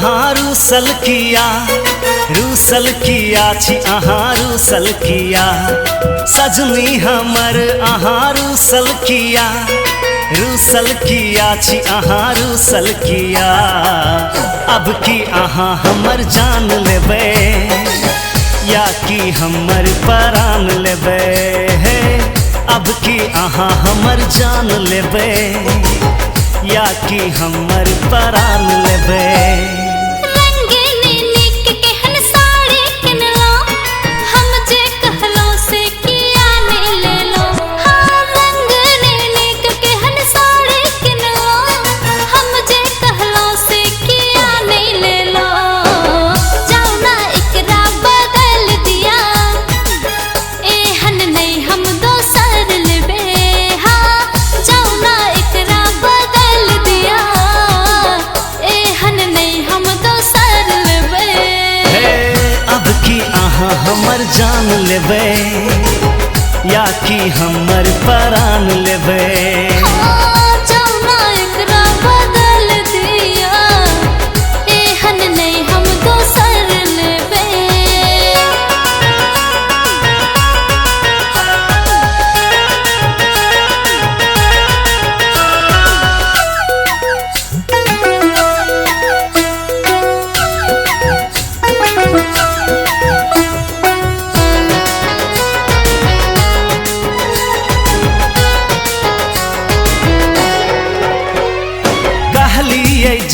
अहाँ रूसल किया छी अहाँ रूसल किया सजनी हमर अहाँ रूसल किया छी अहाँ रूसल किया। अब की अहाँ हमर जान लेबै या कि हमर परान लेबै, अब की अहाँ हमर जान लेबै या कि हमर परान लेबै। हमर जान लेबै या कि हमर परान लेबै।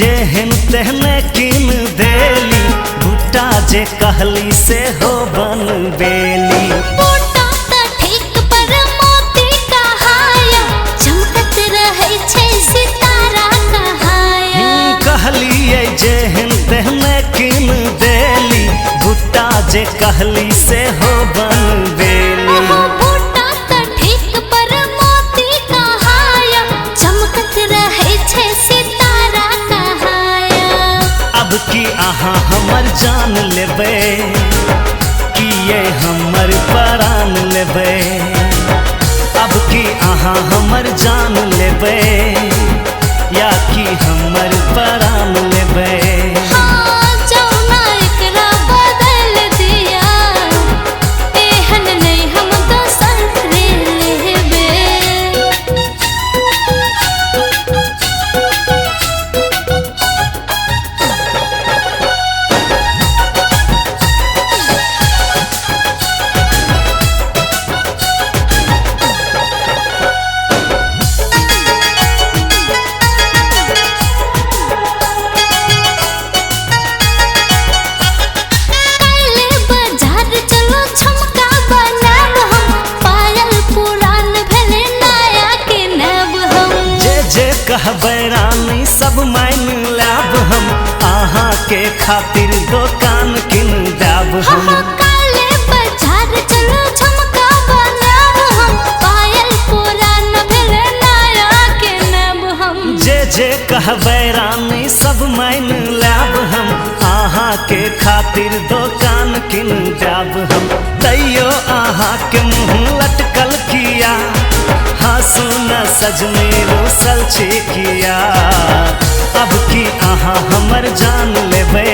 जेहन तेहने किन देली भुट्टा जे कहली से हो बन बेली। बूटा त ठीक पर मोती कहाया चमकत रहै छै सितारा कहाया। कहलिए जेहन तेहने किन देली भुट्टा जे कहली से हो बन बेली। बूटा त ठीक पर मोती कहाया चमकत रहै छै सितारा। अब की अहाँ हमर जान लेबै कि ये हमर परान लेबै, अब की अहाँ हमर जान लेबै या कि हमर परान लेबै। कहबै रानी सब मान लेब हम अहाँ के खातिर दुकान किन देब हम। काले बाजार चलो झुमका बनाब हम पायल पुरान भेले नया किनब हम। जे कहबै रानी सब मान लेब हम अहाँ के खातिर दुकान किन देब हम। तैयो अहाँ के मुँह लटकल किया हाँसू न सजनी रूसल छी किया। अब की अहाँ हमर जान लेबै